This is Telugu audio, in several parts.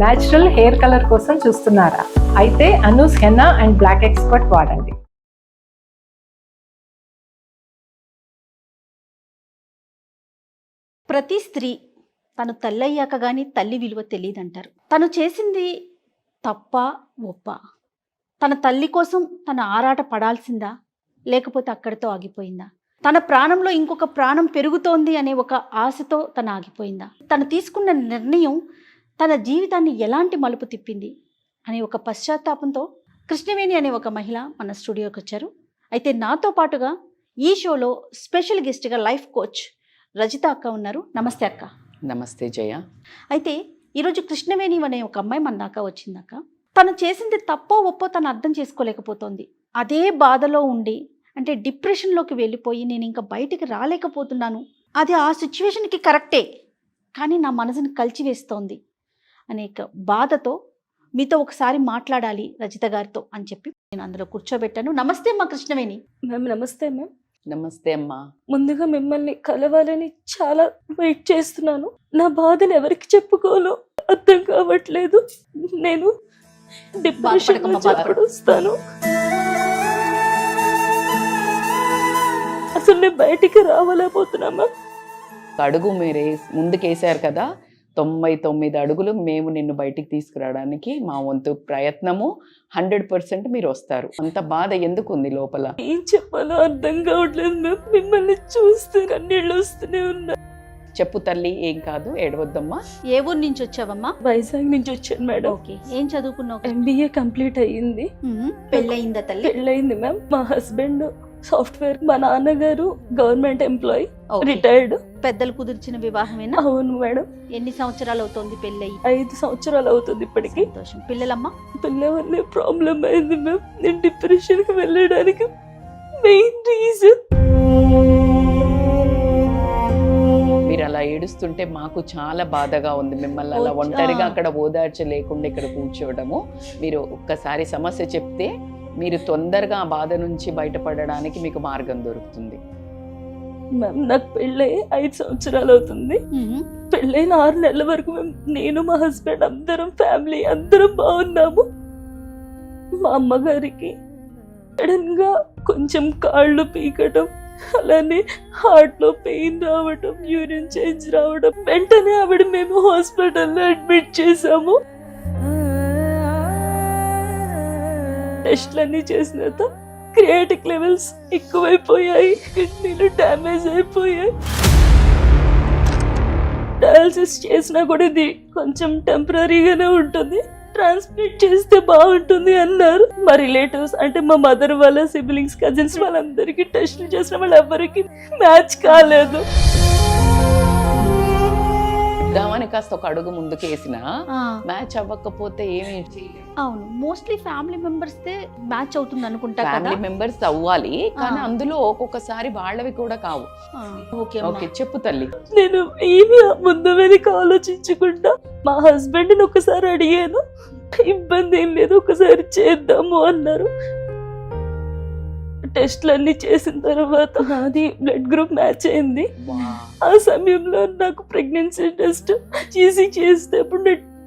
న్యాచురల్ హెయిర్ కలర్ కోసం చూస్తున్నారా? అయితే Anoos henna and black expert వాడండి. ప్రతి స్త్రీ తను తల్లయ్యాక కానీ తల్లి విలువ తెలియదంటారు. తను చేసింది తప్ప ఒప్ప? తన తల్లి కోసం తన ఆరాట పడాల్సిందా, లేకపోతే అక్కడితో ఆగిపోయిందా? తన ప్రాణంలో ఇంకొక ప్రాణం పెరుగుతోంది అనే ఒక ఆశతో తను ఆగిపోయిందా? తను తీసుకున్న నిర్ణయం తన జీవితాన్ని ఎలాంటి మలుపు తిప్పింది అనే ఒక పశ్చాత్తాపంతో కృష్ణవేణి అనే ఒక మహిళ మన స్టూడియోకి వచ్చారు. అయితే నాతో పాటుగా ఈ షోలో స్పెషల్ గెస్ట్గా లైఫ్ కోచ్ రజిత అక్క ఉన్నారు. నమస్తే అక్క. నమస్తే జయ. అయితే ఈరోజు కృష్ణవేణి అనే ఒక అమ్మాయి మన దాకా వచ్చిందాక. తను చేసింది తప్పో ఒప్పో తను అర్థం చేసుకోలేకపోతుంది. అదే బాధలో ఉండి, అంటే డిప్రెషన్లోకి వెళ్ళిపోయి నేను ఇంకా బయటికి రాలేకపోతున్నాను, అది ఆ సిచ్యువేషన్కి కరెక్టే కానీ నా మనసుని కలిచివేస్తోంది అనేక బాధతో మీతో ఒకసారి మాట్లాడాలి రజిత గారితో అని చెప్పి నేను అందులో కూర్చోబెట్టాను. నమస్తే అమ్మా కృష్ణవేణి. మ్యామ్ నమస్తే మ్యామ్. నమస్తే అమ్మా. ముందుగా మిమ్మల్ని కలవాలని చాలా వెయిట్ చేస్తున్నాను. నా బాధను ఎవరికి చెప్పుకోవాలో అర్థం కావట్లేదు. నేను డిప్రెషన్ నుంచి ఎప్పుడు వస్తాను, అసలు నేను బయటికి రావాలేకపోతున్నా మ్యామ్. అడుగు మీరు ముందుకేసారు కదా, 99 అడుగులు మేము నిన్ను బయటికి తీసుకురావడానికి మా వంతు ప్రయత్నము. 100% మీరు వస్తారు. అంత బాధ ఎందుకు ఉంది లోపల? ఏం చెప్పాలో అర్థం కావట్లేదు మ్యామ్. మిమ్మల్ని చూస్తే కన్నీళ్ళు వస్తూనే ఉన్నా. చెప్పు తల్లి, ఏం కాదు, ఏడవద్దమ్మా. ఏ ఊరు నుంచి వచ్చావమ్మా? వైజాగ్ నుంచి వచ్చాను మేడం. ఓకే, ఏం చదువుకున్నావు? MBA కంప్లీట్ అయ్యింది. పెళ్ళయిందా తల్లి? పెళ్ళయింది మ్యామ్. మా హస్బెండ్ సాఫ్ట్వేర్, మా నాన్నగారు గవర్నమెంట్ ఎంప్లాయీ, రిటైర్డ్. పెద్దలు కుదిర్చిన వివాహమేనా? అవును మేడం. ఎన్ని సంవత్సరాలు అవుతుంది పెళ్ళయి? 5 సంవత్సరాలు అవుతుంది ఇప్పటికి. సంతోషం. పిల్లలమ్మా? పిల్లవన్నీ ప్రాబ్లం అయింది మ్యామ్. నేను డిప్రెషన్ కి వెళ్ళడానికి మెయిన్ రీజన్. మీరు అలా ఏడుస్తుంటే మాకు చాలా బాధగా ఉంది. మిమ్మల్ని అలా ఒంటరిగా అక్కడ ఓదార్చలేకుండా ఇక్కడ కూర్చోవడము. మీరు ఒక్కసారి సమస్య చెప్తే మీరు తొందరగా ఆ బాధ నుంచి బయటపడడానికి మీకు మార్గం దొరుకుతుంది. మ్యామ్ నాకు పెళ్ళై 5 సంవత్సరాలు అవుతుంది. పెళ్ళైన 6 నెలల వరకు నేను మా హస్బెండ్ అందరం ఫ్యామిలీ అందరం బాగున్నాము. మా అమ్మగారికి సడన్ గా కొంచెం కాళ్ళు పీకటం, అలానే హార్ట్ లో పెయిన్ రావడం, యూరిన్ చేంజ్ రావడం, వెంటనే ఆవిడ మేము హాస్పిటల్లో అడ్మిట్ చేసాము. టెస్ట్లన్నీ చేసిన తర్వాత క్రియాటిక్ లెవెల్స్ ఎక్కువైపోయాయి, కిడ్నీలు డ్యామేజ్ అయిపోయాయి. డయాలసిస్ చేసినా కూడా ఇది కొంచెం టెంపరీగానే ఉంటుంది, ట్రాన్స్ప్లాంట్ చేస్తే బాగుంటుంది అన్నారు. మా రిలేటివ్స్ అంటే మా మదర్ వాళ్ళ సిబ్లింగ్స్, కజిన్స్ వాళ్ళందరికీ టెస్టులు చేసిన వాళ్ళు ఎవరికి మ్యాచ్ కాలేదు. దామని కాస్త ఒక అడుగు ముందుకేసినా మ్యాచ్ అవ్వకపోతే ఏమి? అవును, మోస్ట్లీ ఫ్యామిలీ మెంబర్స్ మ్యాచ్ అవుతుంది అనుకుంటా. ఫ్యామిలీ మెంబర్స్ అవ్వాలి కానీ అందులో ఒక్కొక్కసారి వాళ్ళవి కూడా కావు. ఓకే చెప్పు తల్లి. నేను ఏమి ముందు వెనక ఆలోచించకుండా మా హస్బెండ్ ని ఒకసారి అడిగాను, ఇబ్బంది ఏం లేదు ఒకసారి చేద్దాము అన్నారు. టెస్ట్లన్నీ చేసిన తర్వాత నాది బ్లడ్ గ్రూప్ మ్యాచ్ అయింది. ఆ సమయంలో నాకు ప్రెగ్నెన్సీ టెస్ట్ చేస్తే అప్పుడు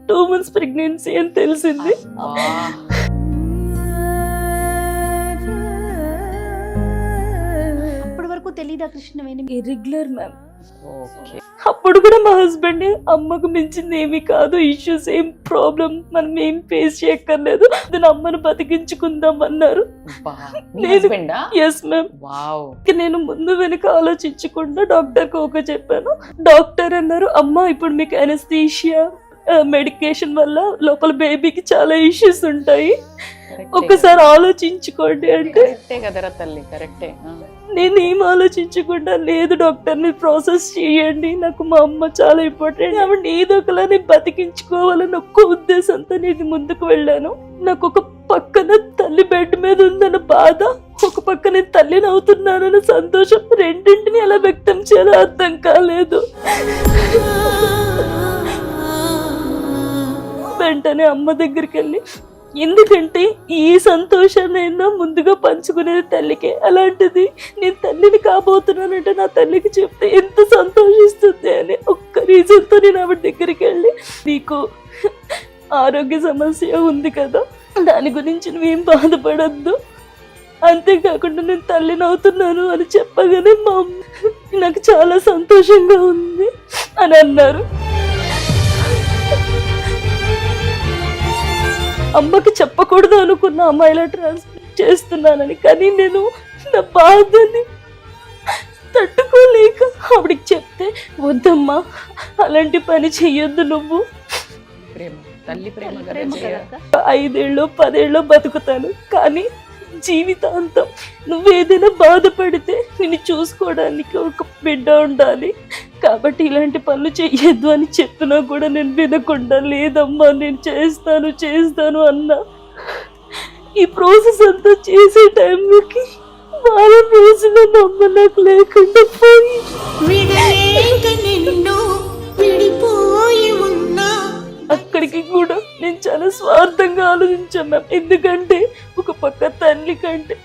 2 months ప్రెగ్నెన్సీ అని తెలిసింది. అప్పటి వరకు తెలీదా కృష్ణవేణి? Irregular ma'am. ఓకే. అప్పుడు కూడా మా హస్బెండ్ అమ్మకు మించింది ఏమీ కాదు, ఇష్యూస్ ఏం ప్రాబ్లం మనం ఏం ఫేస్ చేయక్కర్లేదు, దాని అమ్మను బతికించుకుందాం అన్నారు. నేను ముందు వెనుక ఆలోచించకుండా డాక్టర్ కి ఓకే చెప్పాను. డాక్టర్ అన్నారు, అమ్మ ఇప్పుడు మీకు అనస్థీషియా మెడికేషన్ వల్ల లోపల బేబీకి చాలా ఇష్యూస్ ఉంటాయి, ఒకసారి ఆలోచించుకోండి అంటే నేను ఏం ఆలోచించకుండా, లేదు డాక్టర్ ని ప్రాసెస్ చేయండి, నాకు మా అమ్మ చాలా ఇంపార్టెంట్, ఆవిడ ఏదో ఒకలానే బతికించుకోవాలని ఒక్క ఉద్దేశంతో నేను ముందుకు వెళ్ళాను. నాకు ఒక పక్కన తల్లి బెడ్ మీద ఉందన్న బాధ, ఒక పక్కన తల్లిని అవుతున్నానన్న సంతోషం, రెండింటిని ఎలా వ్యక్తం చేయాలో అర్థం కాలేదు. వెంటనే అమ్మ దగ్గరికి వెళ్ళి, ఎందుకంటే ఈ సంతోషాన్నైనా ముందుగా పంచుకునేది తల్లికే, అలాంటిది నేను తల్లిని కాబోతున్నానంటే నా తల్లికి చెప్తే ఎంత సంతోషిస్తుంది అని ఒక్క రీజన్తో నేను ఆవిడ దగ్గరికి వెళ్ళి, నీకు ఆరోగ్య సమస్య ఉంది కదా, దాని గురించి నువ్వేం బాధపడద్దు, అంతేకాకుండా నేను తల్లిని అవుతున్నాను అని చెప్పగానే మా అమ్మ నాకు చాలా సంతోషంగా ఉంది అని అన్నారు. అమ్మకి చెప్పకూడదు అనుకున్న అమ్మ ఇలా ట్రాన్స్ప్లాంట్ చేస్తున్నానని, కానీ నేను నా బాధని తట్టుకోలేక ఆవిడికి చెప్తే, వద్దమ్మా అలాంటి పని చెయ్యొద్దు, నువ్వు ప్రేమ, తల్లి ప్రేమ కదా ప్రేమ జయ. కదా. 5 ఏళ్ళో 10 ఏళ్ళో బతుకుతాను, కానీ జీవితాంతం నువ్వేదైనా బాధపడితే నిన్ను చూసుకోవడానికి ఒక బిడ్డ ఉండాలి, కాబట్టి ఇలాంటి పనులు చెయ్యొద్దు అని చెప్పినా కూడా నేను వినకుండా, లేదమ్మా నేను చేస్తాను అన్నా. ఈ ప్రాసెస్ అంతా చేసే టైంకి వారం రోజుల మా అమ్మ నాకు లేకుండా పోయి, విడలేక నిన్ను విడిపోయి ఉన్నా అక్కడికి కూడా నేను చాలా స్వార్థంగా ఆలోచించాను మ్యామ్. ఎందుకంటే ఒక పక్క తల్లి కంటే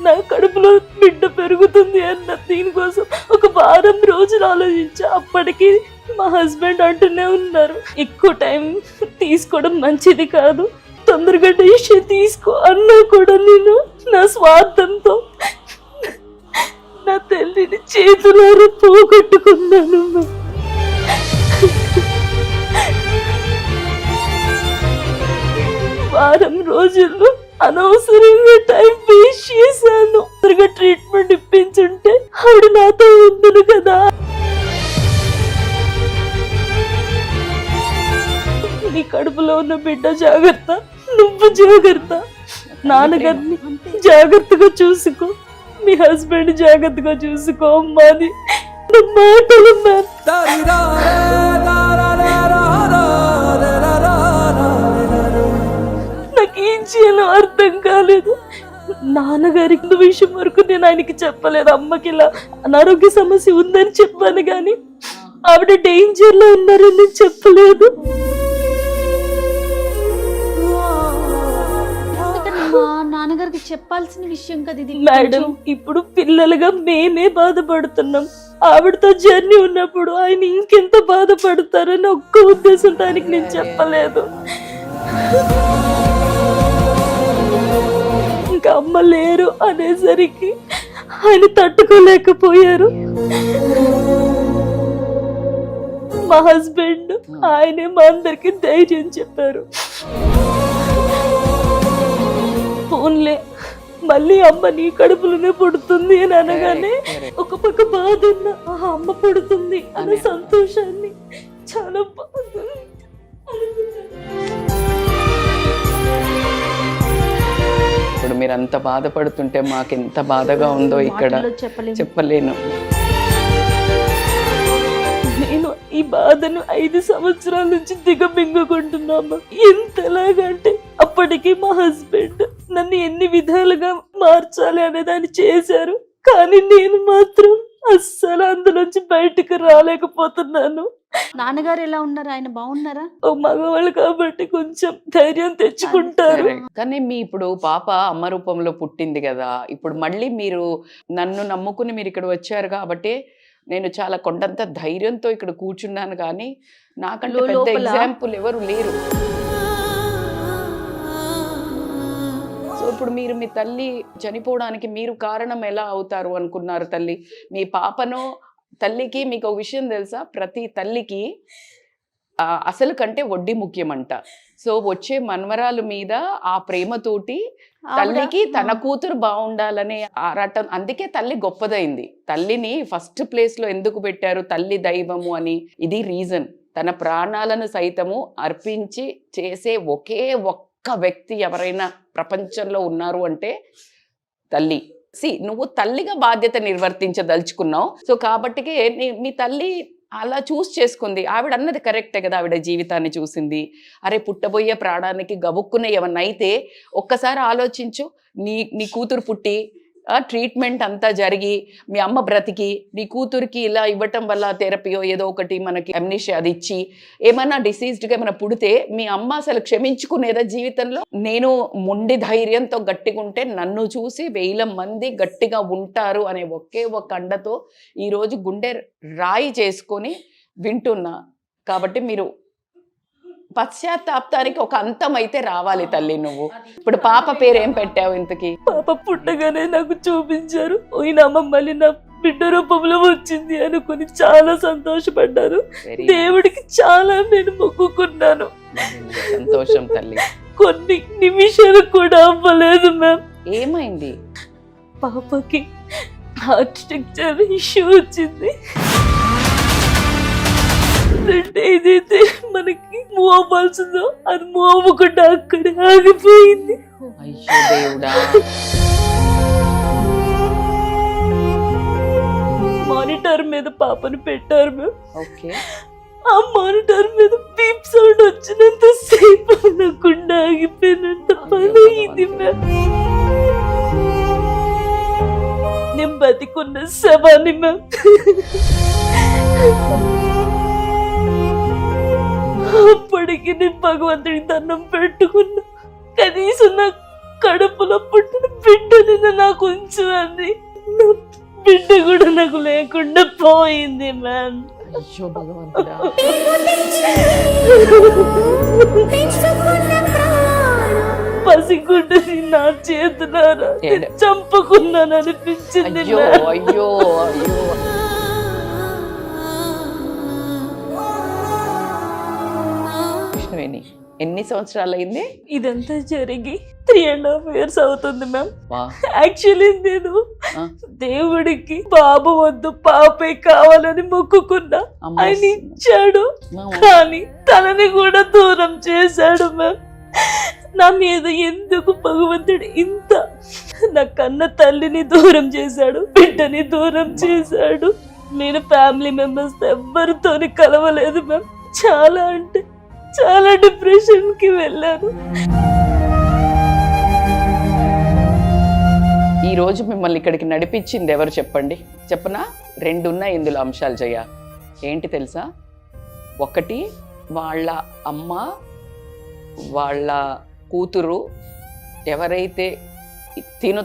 నా కడుపులో బిడ్డ పెరుగుతుంది అన్న దీనికోసం ఒక వారం రోజులు ఆలోచించా. అప్పటికి మా హస్బెండ్ అంటూనే ఉన్నారు, ఎక్కువ టైం తీసుకోవడం మంచిది కాదు, తొందరగా డెసిషన్ తీసుకో అన్నా కూడా నేను నా స్వార్థంతో నా తల్లిని చేతులారా పోగొట్టుకున్నాను మ్యామ్. వారం రోజుల్లో అనవసరంగా టైం వేస్ట్ చేశాను. త్వరగా ట్రీట్మెంట్ ఇప్పించుంటే ఆవిడ నాతో ఉండును కదా. నీ కడుపులో ఉన్న బిడ్డ జాగ్రత్త, నువ్వు జాగ్రత్త, నాన్నగారిని జాగ్రత్తగా చూసుకో, మీ హస్బెండ్ జాగ్రత్తగా చూసుకో అమ్మాది నా మాటలు మ్యామ్. నాకేం చేయాలో అర్థం కాలేదు. నాన్నగారికి విషయం వరకు నేను ఆయనకి చెప్పలేదు. అమ్మకి ఇలా అనారోగ్య సమస్య ఉందని చెప్పాను, కానీ ఆవిడ డేంజర్ లో ఉన్నారని నేను చెప్పలేదు. మా నాన్నగారికి చెప్పాల్సిన విషయం కదా ఇది. మేడం, ఇప్పుడు పిల్లలుగా మేమే బాధపడుతున్నాం. ఆవిడతో జర్నీ ఉన్నప్పుడు ఆయన ఇంకెంత బాధపడతారని ఒక్క ఉద్దేశంతో ఆయనకి నేను చెప్పలేదు. ఇంకా అమ్మ లేరు అనేసరికి ఆయన తట్టుకోలేకపోయారు. మా హస్బెండ్ ఆయనే మా అందరికి ధైర్యం చెప్పారు. ఫోన్లే మళ్ళీ అమ్మ నీ కడుపులోనే పుడుతుంది అని అనగానే ఒక పక్క బాధ ఉన్న అమ్మ పుడుతుంది అనే సంతోషాన్ని చాలా బాగా ఇప్పుడు మీరు అంత బాధపడుతుంటే మాకు ఎంత బాధగా ఉందో ఇక్కడ మాటల్లో చెప్పలేము. చెప్పలేను. నేను ఈ బాధను 5 సంవత్సరాల నుంచి దిగమింగుకుంటున్నాము. ఎంతలాగంటే అప్పటికి మా హస్బెండ్ నన్ను ఎన్ని విధాలుగా మార్చాలి అనేదాన్ని చేశారు, కానీ నేను మాత్రం అస్సలు అందులోంచి బయటకు రాలేకపోతున్నాను. నాన్నగారు ఎలా ఉన్నారు? ఆయన బాగున్నారా? ఓ మగవాళ్ళు కాబట్టి కొంచెం ధైర్యం తెచ్చుకుంటారు. Correct. కానీ మీ ఇప్పుడు పాప అమ్మ రూపంలో పుట్టింది కదా, ఇప్పుడు మళ్ళీ మీరు నన్ను నమ్ముకుని మీరు ఇక్కడ వచ్చారు కాబట్టి నేను చాలా కొండంత ధైర్యంతో ఇక్కడ కూర్చున్నాను, కానీ నాకంటే పెద్ద లోపల ఎగ్జాంపుల్ ఎవరు లేరు. సో ఇప్పుడు మీరు మీ తల్లి చనిపోవడానికి మీరు కారణం ఎలా అవుతారు అనుకున్నారు? తల్లి మీ పాపను తల్లికి మీకు ఒక విషయం తెలుసా, ప్రతి తల్లికి అసలు కంటే వడ్డీ ముఖ్యమంట. సో వచ్చే మన్వరాల మీద ఆ ప్రేమతోటి తల్లికి తన కూతురు బాగుండాలనే ఆరాటం, అందుకే తల్లి గొప్పదైంది. తల్లిని ఫస్ట్ ప్లేస్ లో ఎందుకు పెట్టారు, తల్లి దైవము అని, ఇది రీజన్. తన ప్రాణాలను సైతము అర్పించి చేసే ఒకే ఒక్క వ్యక్తి ఎవరైనా ప్రపంచంలో ఉన్నారు అంటే తల్లి. నువ్వు తల్లిగా బాధ్యత నిర్వర్తించదలుచుకున్నావు. సో కాబట్టికే మీ తల్లి అలా చూస్ చేసుకుంది. ఆవిడ అన్నది కరెక్టే కదా, ఆవిడ జీవితాన్ని చూసింది. అరే పుట్టబోయే ప్రాణానికి గబుక్కునే ఏమన్నా అయితే ఒక్కసారి ఆలోచించు. నీ కూతురు పుట్టి ట్రీట్మెంట్ అంతా జరిగి మీ అమ్మ బ్రతికి నీ కూతురికి ఇలా ఇవ్వటం వల్ల థెరపీయో ఏదో ఒకటి మనకి అమ్నీషియా అది ఇచ్చి ఏమన్నా డిసీజ్డ్గా ఏమైనా పుడితే మీ అమ్మ అసలు క్షమించుకునేదా జీవితంలో? నేను మొండి ధైర్యంతో గట్టిగా ఉంటే నన్ను చూసి 1000 మంది గట్టిగా ఉంటారు అనే ఒకే ఒక అండతో ఈరోజు గుండె రాయి చేసుకొని వింటున్నా. కాబట్టి మీరు పశ్చాత్తాపానికి ఒక అంతం అయితే రావాలి తల్లి. నువ్వు ఇప్పుడు పాప పేరు ఏం పెట్టావు ఇంతకి? పాప పుట్టగానే నాకు చూపించారు, ఈయన మమ్మల్ని నా బిడ్డ రూపంలో వచ్చింది అనుకుని చాలా సంతోషపడ్డారు. దేవుడికి చాలా నేను మొక్కుకున్నాను. సంతోషం తల్లి. కొన్ని నిమిషాలు కూడా అవ్వలేదు మ్యామ్. ఏమైంది? పాపకి హార్ట్ స్ట్రక్చర్ ఇష్యూ వచ్చింది. అంటే ఏదైతే మనకి మూవ్ అవ్వాల్సిందో అది మూవ్ అవ్వకుండా అక్కడే ఆగిపోయింది. అయ్యో దేవుడా. మానిటర్ మీద పాపను పెట్టారు మ్యామ్. ఓకే. ఆ మానిటర్ మీద బీప్ సౌండ్ వచ్చినంత సేపు అనకుండా ఆగిపోయినంత పని అయింది మ్యామ్. నేను బతికున్న శవాన్ని మ్యామ్. అప్పటికి నేను భగవంతుడికి దండం పెట్టుకున్నా, కనీసం నా కడుపులో పుట్టిన బిడ్డని నాకు ఉంచుంది. నా బిడ్డ కూడా నాకు లేకుండా పోయింది మ్యామ్. అయ్యో భగవంతుడా. పసిగుడ్డని నా చేతులారా చంపుకున్నాను అనిపించింది. అయ్యో అయ్యో అయ్యో. కృష్ణవేణి, ఎన్ని సంవత్సరాలు అయింది ఇదంతా జరిగి? 3.5 years అవుతుంది మ్యామ్. వా. యాక్చువల్లీ నేను దేవుడికి బాబు వద్దు పాపే కావాలని మొక్కుకున్నా. అమ్మ. ఆయన ఇచ్చాడు, కానీ తనని కూడా దూరం చేశాడు మ్యామ్. నా మీద ఎందుకు భగవంతుడు ఇంత? నా కన్న తల్లిని దూరం చేశాడు, బిడ్డని దూరం చేశాడు. నేను ఫ్యామిలీ మెంబర్స్ ఎవ్వరితోని కలవలేదు మ్యామ్. చాలా అంటే చాలా డిప్రెషన్ కి వెళ్ళాను. ఈ రోజు మిమ్మల్ని ఇక్కడికి నడిపించింది ఎవరు చెప్పండి? చెప్పనా? 2 ఉన్నాయి ఇందులో అంశాలు జయ. ఏంటి తెలుసా? ఒకటి, వాళ్ళ అమ్మ వాళ్ళ కూతురు ఎవరైతే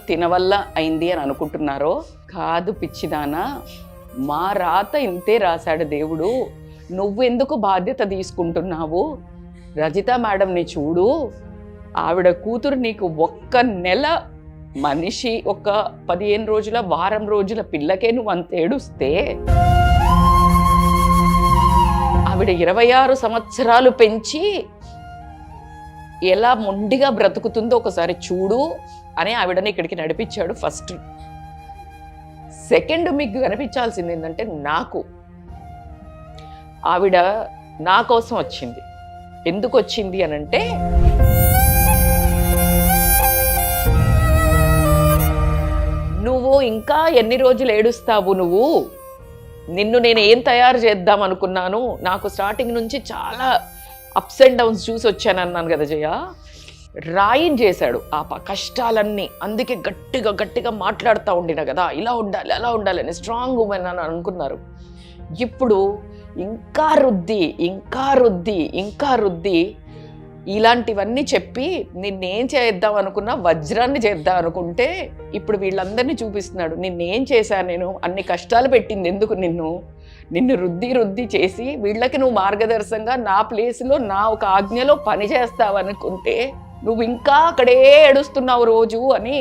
తినవల్ల అయింది అని అనుకుంటున్నారో, కాదు పిచ్చిదానా, మా రాత ఇంతే రాశాడు దేవుడు. నువ్వెందుకు బాధ్యత తీసుకుంటున్నావు? రజిత మేడంని చూడు, ఆవిడ కూతురు నీకు 1 నెల మనిషి, ఒక 15 రోజుల వారం రోజుల పిల్లకే నువ్వు అంత ఏడుస్తే, ఆవిడ 26 సంవత్సరాలు పెంచి ఎలా మొండిగా బ్రతుకుతుందో ఒకసారి చూడు అని ఆవిడని ఇక్కడికి నడిపించాడు. ఫస్ట్. సెకండ్, మీకు కనిపించాల్సింది ఏంటంటే, నాకు ఆవిడ నా కోసం వచ్చింది. ఎందుకు వచ్చింది అనంటే, నువ్వు ఇంకా ఎన్ని రోజులు ఏడుస్తావు? నిన్ను నేను ఏం తయారు చేద్దాం అనుకున్నాను. నాకు స్టార్టింగ్ నుంచి చాలా అప్స్ అండ్ డౌన్స్ చూసి వచ్చానన్నాను కదా జయ. రాయిన్ చేశాడు ఆ కష్టాలన్నీ. అందుకే గట్టిగా మాట్లాడుతూ ఉండిన కదా, ఇలా ఉండాలి అలా ఉండాలి అని. స్ట్రాంగ్ ఉమెన్ అని అనుకున్నారు. ఇప్పుడు ఇంకా రుద్ది ఇలాంటివన్నీ చెప్పి నిన్నేం చేద్దాం అనుకున్నా వజ్రాన్ని చేద్దాం అనుకుంటే, ఇప్పుడు వీళ్ళందరినీ చూపిస్తున్నాడు. నిన్నేం చేశాను నేను? అన్ని కష్టాలు పెట్టింది ఎందుకు? నిన్ను రుద్ది చేసి వీళ్ళకి నువ్వు మార్గదర్శకంగా నా ప్లేస్లో నా ఒక ఆజ్ఞలో పని చేస్తావనుకుంటే నువ్వు ఇంకా అక్కడే ఏడుస్తున్నావు రోజు అని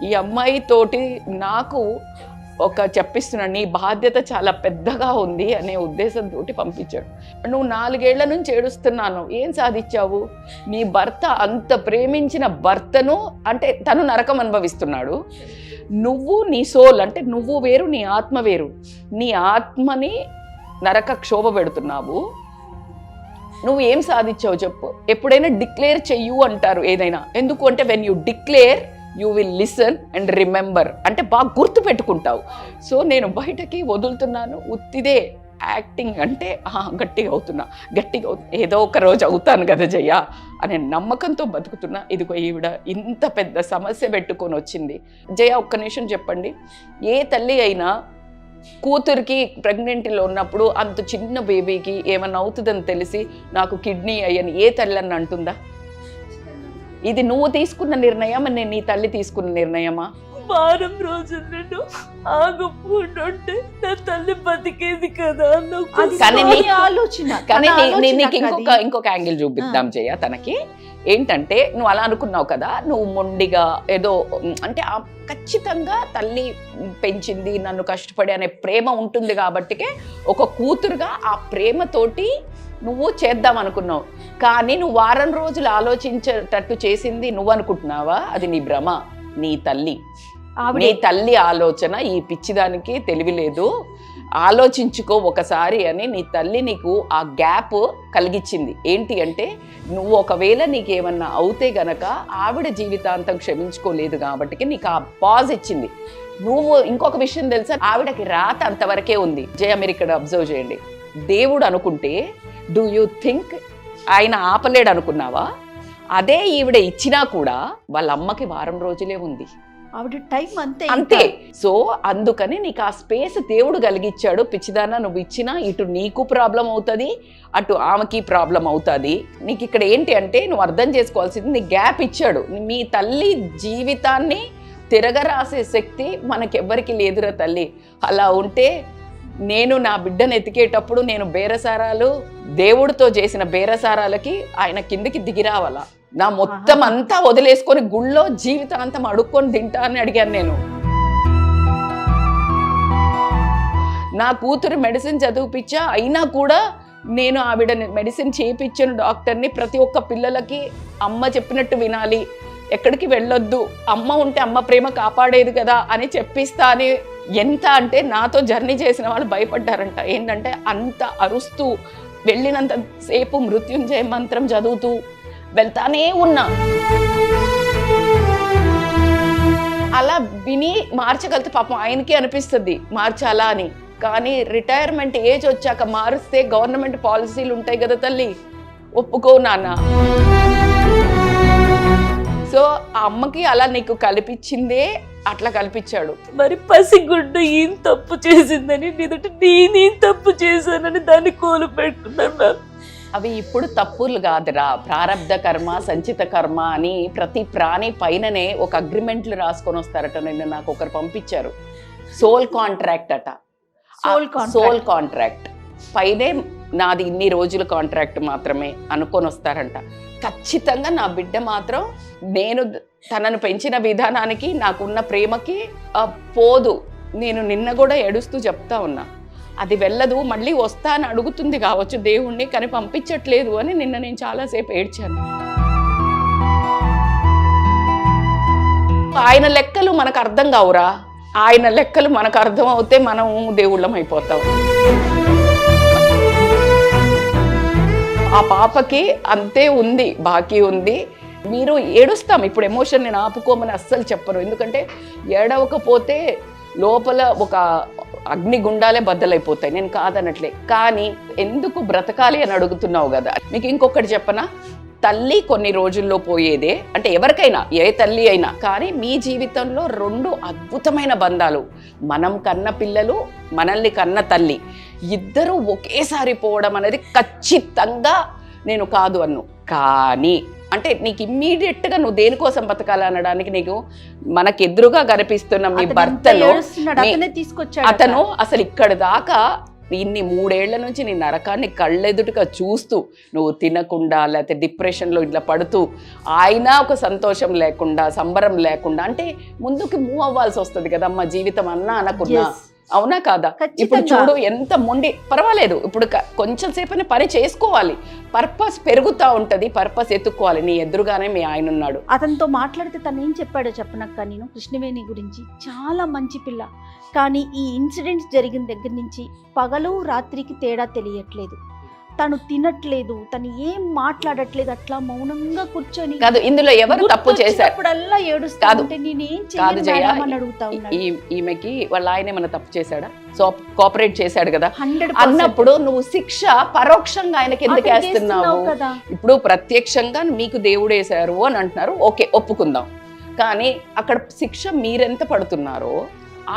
ఈ అమ్మాయితోటి నాకు చెప్పిస్తున్నాడు. నీ బాధ్యత చాలా పెద్దగా ఉంది అనే ఉద్దేశంతో పంపించాడు. నువ్వు 4 ఏళ్ల నుంచి ఏడుస్తున్నాను, ఏం సాధించావు? నీ భర్త, అంత ప్రేమించిన భర్తను, అంటే తను నరకం అనుభవిస్తున్నాడు. నువ్వు నీ సోల్, అంటే నువ్వు వేరు, నీ ఆత్మ వేరు. నీ ఆత్మని నరక క్షోభ పెడుతున్నావు. నువ్వు ఏం సాధించావు చెప్పు? ఎప్పుడైనా డిక్లేర్ చెయ్యు అంటారు ఏదైనా. ఎందుకు అంటే, when you declare you will listen and remember, అంటే బాగా గుర్తు పెట్టుకుంటావు. సో నేను బయటకి వదులుతున్నాను, ఉత్తిదే యాక్టింగ్ అంటే గట్టిగా అవుతున్నా, ఏదో ఒక రోజు అవుతాను కదా జయ అనే నమ్మకంతో బతుకుతున్నా. ఇదిగో ఈవిడ ఇంత పెద్ద సమస్య పెట్టుకొని వచ్చింది. జయ, ఒక్క నిమిషం చెప్పండి. ఏ తల్లి అయినా కూతురికి ప్రెగ్నెంట్లో ఉన్నప్పుడు అంత చిన్న బేబీకి ఏమన్నా అవుతుందని తెలిసి నాకు కిడ్నీ అయ్యని ఏ తల్లి అని అంటుందా? ఇది నువ్వు తీసుకున్న నిర్ణయం, నేను నీ తల్లి తీసుకున్న నిర్ణయమా? వారం రోజులు నేను ఆగకుండా నా తల్లి బతికేది కదా అన్న ఒక అది కానీ తన నీకు- ఆలోచన, కానీ తన ఆలోచన నీకు అక్క అది. ఇంకొక యాంగిల్ చూపిద్దాం జయ తనకి. ఏంటంటే నువ్వు అలా అనుకున్నావు కదా, నువ్వు మొండిగా ఏదో అంటే ఖచ్చితంగా తల్లి పెంచింది నన్ను కష్టపడి అనే ప్రేమ ఉంటుంది కాబట్టికే ఒక కూతురుగా ఆ ప్రేమతోటి నువ్వు చేద్దాం అనుకున్నావు. కానీ నువ్వు వారం రోజులు ఆలోచించేటట్టు చేసింది నువ్వు అనుకుంటున్నావా? అది నీ భ్రమ. నీ తల్లి ఆవిడ నీ తల్లి ఆలోచన. ఈ పిచ్చిదానికి తెలివి లేదు, ఆలోచించుకో ఒకసారి అని నీ తల్లి నీకు ఆ గ్యాప్ కలిగించింది. ఏంటి అంటే నువ్వు ఒకవేళ నీకేమన్నా అవుతే గనక ఆవిడ జీవితాంతం క్షమించుకోలేదు కాబట్టి నీకు ఆ పాజ్ ఇచ్చింది. నువ్వు ఇంకొక విషయం తెలుసా, ఆవిడకి రాత అంతవరకే ఉంది. జయ మీరు ఇక్కడ అబ్జర్వ్ చేయండి. దేవుడు అనుకుంటే డూ యూ థింక్ ఆయన ఆపలేడు అనుకున్నావా? అదే ఈవిడ ఇచ్చినా కూడా వాళ్ళ అమ్మకి వారం రోజులే ఉంది, ఆవిడ టైం అంతే అంతే. సో అందుకని నీకు ఆ స్పేస్ దేవుడు కలిగించాడు. పిచ్చిదానా నువ్వు ఇచ్చినా ఇటు నీకు ప్రాబ్లం అవుతుంది, అటు ఆమెకి ప్రాబ్లం అవుతుంది. నీకు ఇక్కడ ఏంటి అంటే నువ్వు అర్థం చేసుకోవాల్సింది, నీ గ్యాప్ ఇచ్చాడు. మీ తల్లి జీవితాన్ని తిరగరాసే శక్తి మనకెవ్వరికి లేదురా తల్లి. అలా ఉంటే నేను నా బిడ్డను ఎతికేటప్పుడు నేను బేరసారాలు దేవుడితో చేసిన బేరసారాలకి ఆయన కిందకి దిగిరావాలా? నా మొత్తం అంతా వదిలేసుకొని గుళ్ళో జీవితాంతం అడుక్కొని తింటా అని అడిగాను నేను. నా కూతురు మెడిసిన్ చదివిపించా, అయినా కూడా నేను ఆవిడ మెడిసిన్ చేయించాను డాక్టర్ని. ప్రతి ఒక్క పిల్లలకి అమ్మ చెప్పినట్టు వినాలి, ఎక్కడికి వెళ్ళొద్దు, అమ్మ ఉంటే అమ్మ ప్రేమ కాపాడేది కదా అని చెప్పిస్తా అని. ఎంత అంటే నాతో జర్నీ చేసిన వాళ్ళు భయపడ్డారంట. ఏంటంటే అంత అరుస్తూ వెళ్ళినంత సేపు మృత్యుంజయ మంత్రం చదువుతూ వెళ్తానే ఉన్నా. అలా విని మార్చగలిగితే పాపం ఆయనకి అనిపిస్తుంది మార్చాలా అని. కానీ రిటైర్మెంట్ ఏజ్ వచ్చాక మారుస్తే గవర్నమెంట్ పాలసీలు ఉంటాయి కదా తల్లి, ఒప్పుకో నాన్న. సో ఆ అమ్మకి అలా నీకు కల్పించిందే అట్లా కల్పించాడు. మరి పసిగుడ్డ ఏం తప్పు చేసిందని నేనేం తప్పు చేశానని దాన్ని కోలు పెట్టుకున్నాను మ్యామ్. అవి ఇప్పుడు తప్పులు కాదురా, ప్రారబ్ధ కర్మ సంచిత కర్మ అని ప్రతి ప్రాణి పైననే ఒక అగ్రిమెంట్లు రాసుకొని వస్తారట. నిన్న నాకు ఒకరు పంపించారు. సోల్ కాంట్రాక్ట్ అట. సోల్ కాంట్రాక్ట్ పైనే నాది ఇన్ని రోజుల కాంట్రాక్ట్ మాత్రమే అనుకొని వస్తారంట. ఖచ్చితంగా నా బిడ్డ మాత్రం నేను తనను పెంచిన విధానానికి నాకున్న ప్రేమకి పోదు. నేను నిన్న కూడా ఏడుస్తూ చెప్తా ఉన్నా, అది వెళ్ళదు, మళ్ళీ వస్తా అని అడుగుతుంది కావచ్చు దేవుణ్ణి, కానీ పంపించట్లేదు అని నిన్న నేను చాలాసేపు ఏడ్చాను. ఆయన లెక్కలు మనకు అర్థం కావురా, ఆయన లెక్కలు మనకు అర్థం అవుతే మనం దేవుళ్ళం అయిపోతాం. ఆ పాపకి అంతే ఉంది, బాకీ ఉంది. మీరు ఏడుస్తాం ఇప్పుడు, ఎమోషన్ నేను ఆపుకోమని అస్సలు చెప్పను. ఎందుకంటే ఏడవకపోతే లోపల ఒక అగ్ని గుండాలే బద్దలైపోతాయి. నేను కాదనట్లే, కానీ ఎందుకు బ్రతకాలి అని అడుగుతున్నావు కదా. మీకు ఇంకొకటి చెప్పనా, తల్లి కొన్ని రోజుల్లో పోయేదే, అంటే ఎవరికైనా ఏ తల్లి అయినా. కానీ మీ జీవితంలో 2 అద్భుతమైన బంధాలు, మనం కన్న పిల్లలు, మనల్ని కన్న తల్లి, ఇద్దరు ఒకేసారి పోవడం అనేది ఖచ్చితంగా నేను కాదు అన్ను. కానీ అంటే నీకు ఇమ్మీడియట్గా నువ్వు దేనికోసం బతకాలనడానికి నీకు మనకు ఎదురుగా కనిపిస్తున్న మీ భర్తలో అతను అసలు ఇక్కడ దాకా ఇన్ని 3 ఏళ్ల నుంచి నీ నరకాన్ని కళ్ళెదుటిగా చూస్తూ నువ్వు తినకుండా లేకపోతే డిప్రెషన్లో ఇట్లా పడుతూ ఆయన ఒక సంతోషం లేకుండా సంబరం లేకుండా, అంటే ముందుకు మూవ్ అవ్వాల్సి వస్తుంది కదమ్మా జీవితం అన్నా అనకున్నా. అవునా కాదా? ఇప్పుడు చూడు ఎంత మొండి, పర్వాలేదు ఇప్పుడు కొంచెం సేపనే పని చేసుకోవాలి, పర్పస్ పెరుగుతూ ఉంటుంది, పర్పస్ ఎత్తుక్కోవాలి. నీ ఎదురుగానే మీ ఆయన ఉన్నాడు. అతనితో మాట్లాడితే తను ఏం చెప్పాడో చెప్పనక్క, నేను కృష్ణవేణి గురించి చాలా మంచి పిల్ల, కానీ ఈ ఇన్సిడెంట్స్ జరిగిన దగ్గర నుంచి పగలు రాత్రికి తేడా తెలియట్లేదు, తను తినట్లేదు, తను ఏం మాట్లాడట్లేదు, అట్లా మౌనంగా కూర్చొని. కాదు ఇందులో ఎవరు తప్పు చేశారు? ఇప్పుడల్లా ఏడుస్తాడు. నేనేం చేయను అడుగుతా ఉన్నాడు. ఈమెకి వాళ్ళ ఆయన ఏమైనా తప్పు చేశాడా? సో కోఆపరేట్ చేశాడు కదా 100%. అన్నప్పుడు నువ్వు శిక్ష పరోక్షంగా ఆయనకి ఎందుకు వేస్తున్నావు? ఇప్పుడు ప్రత్యక్షంగా మీకు దేవుడు వేశారు అని అంటున్నారు, ఓకే ఒప్పుకుందాం. కానీ అక్కడ శిక్ష మీరెంత పడుతున్నారో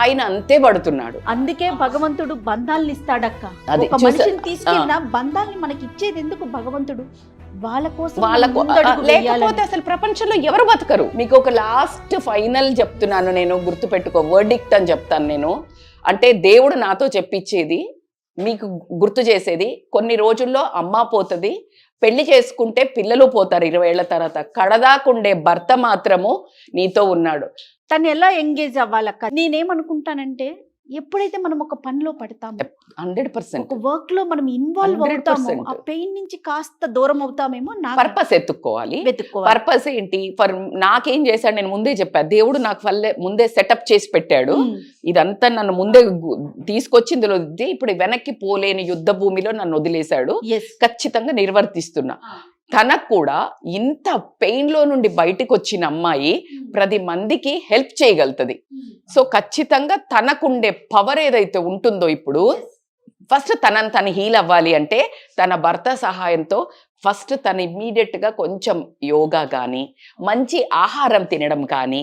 ఆయన అంతే పడుతున్నాడు. అందుకే భగవంతుడు బంధాలను ఇస్తాడక్క. అది ఒక మనిషిని తీసుకెళ్ళిన బంధాలని మనకి ఇచ్చేది ఎందుకు భగవంతుడు? వాళ్ళ కోసం వాళ్ళకు మనం ముందడుగు లేకపోతే వేయాలని. అసలు ప్రపంచంలో ఎవరు బతకరు. మీకు ఒక లాస్ట్ ఫైనల్ చెప్తున్నాను నేను, గుర్తుపెట్టుకో, వర్డిక్ట్ అని చెప్తాను నేను. అంటే దేవుడు నాతో చెప్పించేది మీకు గుర్తు చేసేది, కొన్ని రోజుల్లో అమ్మ పోతుంది, పెళ్లి చేసుకుంటే పిల్లలు పోతారు 20 ఏళ్ల తర్వాత, కడదాకుండే భర్త మాత్రము నీతో ఉన్నాడు. తను ఎలా ఎంగేజ్ అవ్వాలక్క? నేనేమనుకుంటానంటే ఎప్పుడైతే మనం ఒక పనిలో పడతామో, 100% ఒక వర్క్ లో మనం ఇన్వాల్వ్ అవుతామో, 100%. ఆ పెయిన్ నుంచి కాస్త దూరం అవుతామేమో నాకు పర్పస్ ఎత్తుక్కోవాలి. వెతుక్కోవాలి. పర్పస్ ఏంటి? నాకేం చేశాడు, నేను ముందే చెప్పా, దేవుడు నాకు ముందే సెటప్ చేసి పెట్టాడు. ఇదంతా నన్ను ముందే తీసుకొచ్చిందిలో, ఇప్పుడు వెనక్కి పోలేని యుద్ధ భూమిలో నన్ను వదిలేశాడు. ఖచ్చితంగా నిర్వర్తిస్తున్నా. తనకు కూడా ఇంత పెయిన్ లో నుండి బయటకు వచ్చిన అమ్మాయి 10 మందికి హెల్ప్ చేయగలుగుతుంది. సో ఖచ్చితంగా తనకుండే పవర్ ఏదైతే ఉంటుందో, ఇప్పుడు ఫస్ట్ తను హీల్ అవ్వాలి అంటే తన భర్త సహాయంతో ఫస్ట్ తను ఇమ్మీడియట్ గా కొంచెం యోగా కానీ, మంచి ఆహారం తినడం కానీ,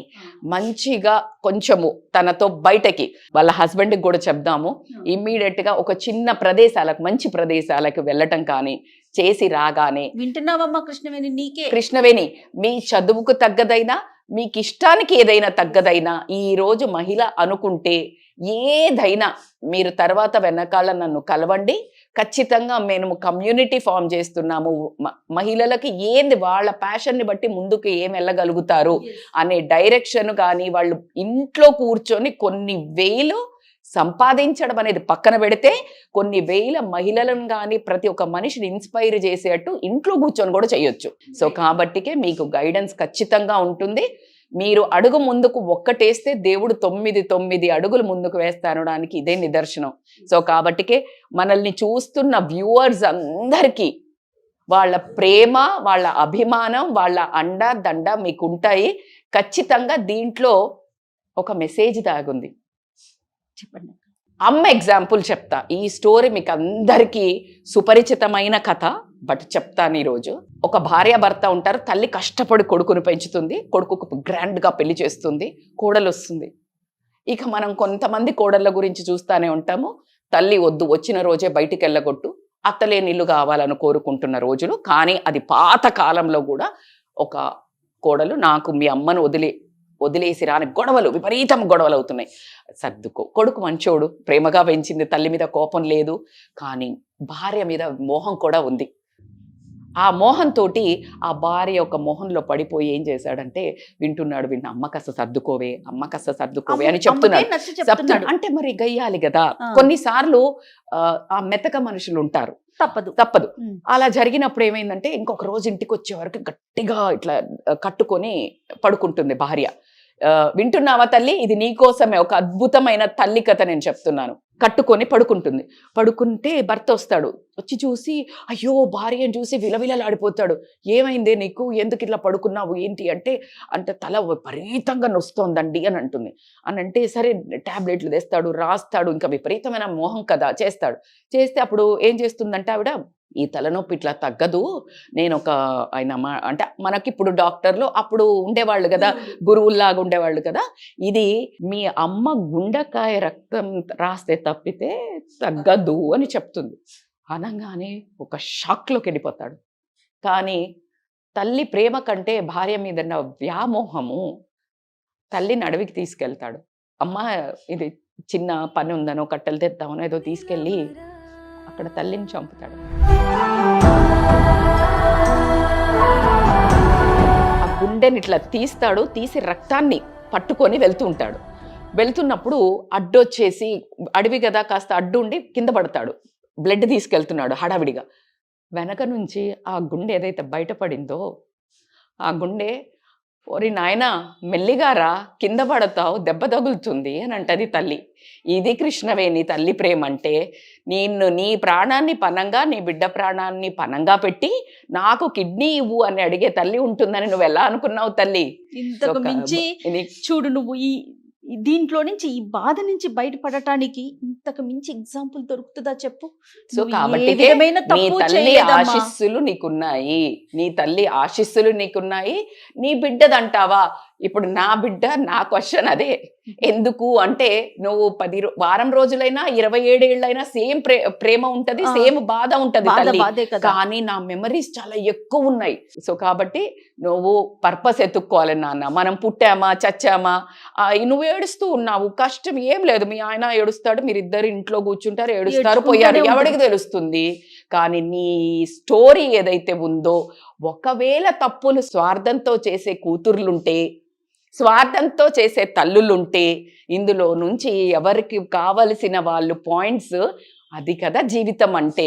మంచిగా కొంచెము తనతో బయటకి వాళ్ళ హస్బెండ్కి కూడా చెప్దాము, ఇమ్మీడియట్ గా ఒక చిన్న ప్రదేశాలకు, మంచి ప్రదేశాలకు వెళ్ళటం కానీ చేసి రాగానే, వింటున్నావమ్మా కృష్ణవేణి, నీకే కృష్ణవేణి, మీ చదువుకు తగ్గదైనా, మీకు ఇష్టానికి ఏదైనా తగ్గదైనా, ఈ రోజు మహిళ అనుకుంటే ఏదైనా మీరు తర్వాత వెనకాల నన్ను కలవండి. ఖచ్చితంగా మేము కమ్యూనిటీ ఫామ్ చేస్తున్నాము. మహిళలకి ఏంది వాళ్ళ ప్యాషన్ని బట్టి ముందుకు ఏం వెళ్ళగలుగుతారు అనే డైరెక్షన్ కానీ, వాళ్ళు ఇంట్లో కూర్చొని కొన్ని వేలు సంపాదించడం అనేది పక్కన పెడితే, కొన్ని వేల మహిళలను కానీ ప్రతి ఒక్క మనిషిని ఇన్స్పైర్ చేసేటట్టు ఇంట్లో కూర్చొని కూడా చేయొచ్చు. సో కాబట్టికే మీకు గైడెన్స్ ఖచ్చితంగా ఉంటుంది. మీరు అడుగు ముందుకు ఒక్కటేస్తే దేవుడు 9 అడుగులు ముందుకు వేస్తానడానికి ఇదే నిదర్శనం. సో కాబట్టికే మనల్ని చూస్తున్న వ్యూవర్స్ అందరికీ వాళ్ళ ప్రేమ, వాళ్ళ అభిమానం, వాళ్ళ అండ దండ మీకు ఉంటాయి. ఖచ్చితంగా దీంట్లో ఒక మెసేజ్ దాగుంది. చెప్పండి. అమ్మ ఎగ్జాంపుల్ చెప్తా. ఈ స్టోరీ మీకు అందరికీ సుపరిచితమైన కథ, బట్ చెప్తాను ఈరోజు. ఒక భార్య భర్త ఉంటారు. తల్లి కష్టపడి కొడుకును పెంచుతుంది, కొడుకుకు గ్రాండ్గా పెళ్లి చేస్తుంది, కోడలు వస్తుంది. ఇక మనం కొంతమంది కోడళ్ళ గురించి చూస్తూనే ఉంటాము. తల్లి వద్దు, వచ్చిన రోజే బయటికి వెళ్ళగొట్టు, అత్తలేని ఇల్లు కావాలని కోరుకుంటున్న రోజులు. కానీ అది పాత కాలంలో కూడా ఒక కోడలు, నాకు మీ అమ్మను వదిలేసి రాని గొడవలు, విపరీతం గొడవలు అవుతున్నాయి. సర్దుకో, కొడుకు మంచోడు, ప్రేమగా పెంచింది, తల్లి మీద కోపం లేదు, కానీ భార్య మీద మోహం కూడా ఉంది. ఆ మోహంతో ఆ భార్య ఒక మోహంలో పడిపోయి ఏం చేశాడంటే, వింటున్నాడు, అమ్మ కాస్త సర్దుకోవే, అమ్మ కాస్త సర్దుకోవే అని చెప్తున్నాడు. అంటే మరి గయ్యాలి కదా, కొన్నిసార్లు ఆ మెతక మనుషులు ఉంటారు, తప్పదు. అలా జరిగినప్పుడు ఏమైందంటే, ఇంకొక రోజు ఇంటికి వచ్చే వరకు గట్టిగా ఇట్లా కట్టుకొని పడుకుంటుంది భార్య. వింటున్నావా తల్లి, ఇది నీకోసమే ఒక అద్భుతమైన తల్లి కథ నేను చెప్తున్నాను. కట్టుకొని పడుకుంటుంది. పడుకుంటే భర్త వస్తాడు, వచ్చి చూసి అయ్యో భార్యను చూసి విలవిలలాడిపోతాడు. ఏమైందే నీకు, ఎందుకు ఇట్లా పడుకున్నావు, ఏంటి అంటే తల విపరీతంగా నొస్తోందండి అని అంటుంది. అని అంటే సరే టాబ్లెట్లు తెస్తాడు, రాస్తాడు, ఇంకా విపరీతమైన మోహం కదా చేస్తాడు. చేస్తే అప్పుడు ఏం చేస్తుందంటే ఆవిడ, ఈ తలనొప్పి ఇట్లా తగ్గదు, నేను ఆయన అంటే మనకి ఇప్పుడు డాక్టర్లు అప్పుడు ఉండేవాళ్ళు కదా, గురువుల్లాగా ఉండేవాళ్ళు కదా, ఇది మీ అమ్మ గుండెకాయ రక్తం రాస్తే తప్పితే తగ్గదు అని చెప్తుంది. అనగానే ఒక షాక్లోకి వెళ్ళిపోతాడు. కానీ తల్లి ప్రేమ కంటే భార్య మీద వ్యామోహము తల్లిని అడవికి తీసుకెళ్తాడు. అమ్మ ఇది చిన్న పని ఉందనో, కట్టెలు తెద్దామనో ఏదో తీసుకెళ్ళి అక్కడ తల్లిని చంపుతాడు. ఆ గుండెని ఇట్లా తీస్తాడు, తీసి రక్తాన్ని పట్టుకొని వెళ్తూ ఉంటాడు. వెళ్తున్నప్పుడు అడ్డొచ్చేసి, అడవి కదా కాస్త అడ్డు ఉండి కింద పడతాడు. బ్లడ్ తీసుకెళ్తున్నాడు హడావిడిగా. వెనక నుంచి ఆ గుండె ఏదైతే బయటపడిందో, ఆ గుండె, ఓరి నాయనా మెల్లిగారా, కింద పడతావు, దెబ్బ తగులుతుంది అని అంటది తల్లి. ఇది కృష్ణవేణి తల్లి ప్రేమ అంటే. నీ ప్రాణాన్ని పనంగా, నీ బిడ్డ ప్రాణాన్ని పనంగా పెట్టి నాకు కిడ్నీ ఇవ్వు అని అడిగే తల్లి ఉంటుందని నువ్వు ఎలా అనుకున్నావు తల్లి? ఇంతకు మించి చూడు, నువ్వు దీంట్లో నుంచి, ఈ బాధ నుంచి బయటపడటానికి ఇంతకు మించి ఎగ్జాంపుల్ దొరుకుతుందా చెప్పు? సో కాబట్టి నీ తల్లి ఆశీస్సులు నీకున్నాయి, నీ తల్లి ఆశీస్సులు నీకున్నాయి. నీ బిడ్డదంటావా, ఇప్పుడు నా బిడ్డ నా క్వశ్చన్ అదే, ఎందుకు అంటే నువ్వు వారం రోజులైనా 27 ఏళ్ళైనా సేమ్ ప్రేమ ఉంటది, సేమ్ బాధ ఉంటది తల్లి. బాధే కదా. కానీ నా మెమరీస్ చాలా ఎక్కువ ఉన్నాయి. సో కాబట్టి నువ్వు పర్పస్ ఎత్తుక్కోవాలి నాన్న. మనం పుట్టామా చచ్చామా, నువ్వు ఏడుస్తూ ఉన్నావు, కష్టం ఏం లేదు, మీ ఆయన ఏడుస్తాడు, మీరిద్దరు ఇంట్లో కూర్చుంటారు, ఏడుస్తారు, పోయారు, ఎవరికి తెలుస్తుంది. కానీ నీ స్టోరీ ఏదైతే ఉందో, ఒకవేళ తప్పులు స్వార్థంతో చేసే కూతుర్లుంటే, స్వార్థంతో చేసే తల్లులుంటే, ఇందులో నుంచి ఎవరికి కావలసిన వాళ్ళు పాయింట్స్, అది కదా జీవితం అంటే.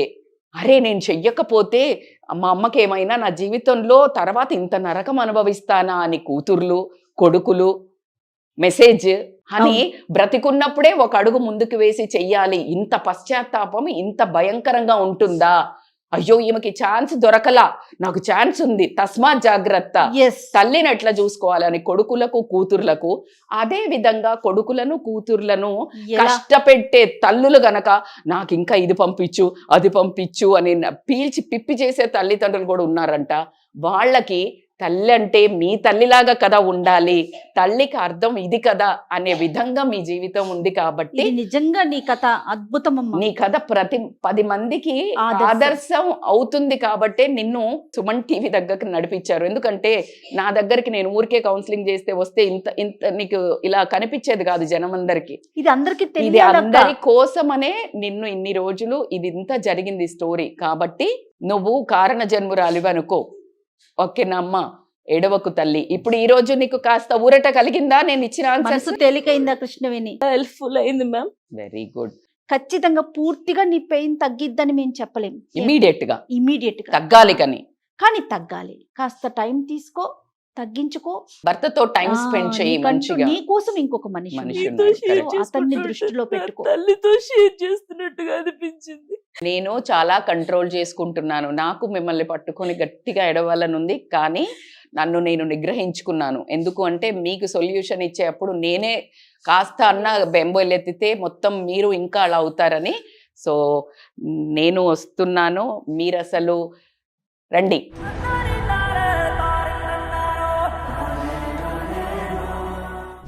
అరే నేను చెయ్యకపోతే మా అమ్మకి ఏమైనా నా జీవితంలో తర్వాత ఇంత నరకం అనుభవిస్తానా అని కూతుర్లు కొడుకులు మెసేజ్ అని బ్రతికున్నప్పుడే ఒక అడుగు ముందుకు వేసి చెయ్యాలి. ఇంత పశ్చాత్తాపం ఇంత భయంకరంగా ఉంటుందా? అయ్యో ఈమెకి ఛాన్స్ దొరకలా, నాకు ఛాన్స్ ఉంది, తస్మాత్ జాగ్రత్త. తల్లిని ఎట్లా చూసుకోవాలని కొడుకులకు కూతుర్లకు, అదే విధంగా కొడుకులను కూతుర్లను కష్టపెట్టే తల్లులు గనక నాకు ఇంకా ఇది పంపించు అది పంపించు అని పీల్చి పిప్పి చేసే తల్లిదండ్రులు కూడా ఉన్నారంట. వాళ్ళకి తల్లి అంటే మీ తల్లిలాగా కదా ఉండాలి, తల్లికి అర్థం ఇది కదా అనే విధంగా మీ జీవితం ఉంది. కాబట్టి నిజంగా నీ కథ అద్భుతం. నీ కథ 10 మందికి ఆదర్శం అవుతుంది. కాబట్టి నిన్ను సుమన్ టీవీ దగ్గరికి నడిపించారు. ఎందుకంటే నా దగ్గరికి నేను ఊరికే కౌన్సిలింగ్ చేస్తే వస్తే ఇంత నీకు ఇలా కనిపించేది కాదు జనమందరికి. ఇది అందరికి ఇది అందరి కోసమనే నిన్ను ఇన్ని రోజులు ఇది ఇంత జరిగింది స్టోరీ. కాబట్టి నువ్వు కారణ జన్మురాలివి అనుకో. ఓకేనమ్మా, ఎడవకు తల్లి. ఇప్పుడు ఈ రోజు నీకు కాస్త ఊరట కలిగిందా? నేను ఇచ్చిన మనసు తేలికైందా కృష్ణవేణి? హెల్ప్ఫుల్ అయింది మ్యామ్. Very good. ఖచ్చితంగా పూర్తిగా నీ పెయిన్ తగ్గిద్దని మేము చెప్పలేము. ఇమీడియట్ గా తగ్గాలి కానీ తగ్గాలి. కాస్త టైం తీసుకో, తగ్గించుకో, భర్తతో టైం స్పెండ్ చేయి మంచిగా. నీ కోసం ఇంకొక మనిషి అతన్ని దృష్టిలో పెట్టుకో. తల్లితో షేర్ చేస్తున్నట్టుగా అనిపించింది. నేను చాలా కంట్రోల్ చేసుకుంటున్నాను. నాకు మిమ్మల్ని పట్టుకొని గట్టిగా ఎడవాలనుంది, కానీ నన్ను నేను నిగ్రహించుకున్నాను. ఎందుకు అంటే మీకు సొల్యూషన్ ఇచ్చేటప్పుడు నేనే కాస్త అన్న బెంబోలెత్తితే మొత్తం మీరు ఇంకా అలా అవుతారని. సో నేను వస్తున్నాను, మీరు అసలు రండి.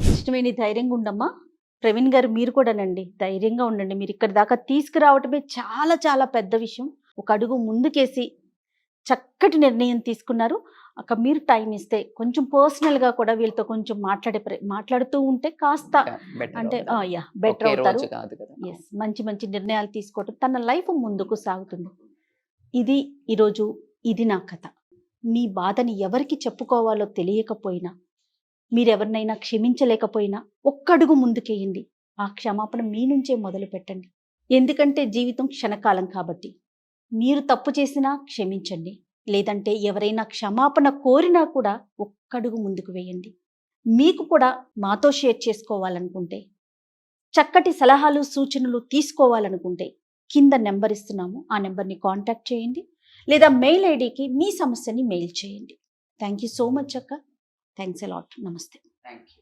కృష్ణవేణి ధైర్యంగా ఉండమ్మా. ప్రవీణ్ గారు మీరు కూడానండి ధైర్యంగా ఉండండి. మీరు ఇక్కడ దాకా తీసుకురావటమే చాలా చాలా పెద్ద విషయం. ఒక అడుగు ముందుకేసి చక్కటి నిర్ణయం తీసుకున్నారు. అక్కడ మీరు టైం ఇస్తే కొంచెం పర్సనల్గా కూడా వీళ్ళతో కొంచెం మాట్లాడుతూ ఉంటే కాస్త అంటే బెటర్ అవుతారు. ఎస్, మంచి మంచి నిర్ణయాలు తీసుకోవటం, తన లైఫ్ ముందుకు సాగుతుంది. ఇది ఈరోజు ఇది నా కథ. మీ బాధని ఎవరికి చెప్పుకోవాలో తెలియకపోయినా, మీరెవరినైనా క్షమించలేకపోయినా ఒక్కడుగు ముందుకేయండి. ఆ క్షమాపణ మీ నుంచే మొదలు పెట్టండి. ఎందుకంటే జీవితం క్షణకాలం కాబట్టి. మీరు తప్పు చేసినా క్షమించండి, లేదంటే ఎవరైనా క్షమాపణ కోరినా కూడా ఒక్కడుగు ముందుకు వేయండి. మీకు కూడా మాతో షేర్ చేసుకోవాలనుకుంటే, చక్కటి సలహాలు సూచనలు తీసుకోవాలనుకుంటే కింద నెంబర్ ఇస్తున్నాము, ఆ నెంబర్ని కాంటాక్ట్ చేయండి, లేదా మెయిల్ ఐడికి మీ సమస్యని మెయిల్ చేయండి. థ్యాంక్ యూ సో మచ్ అక్క. Thanks a lot. నమస్తే. Thank you.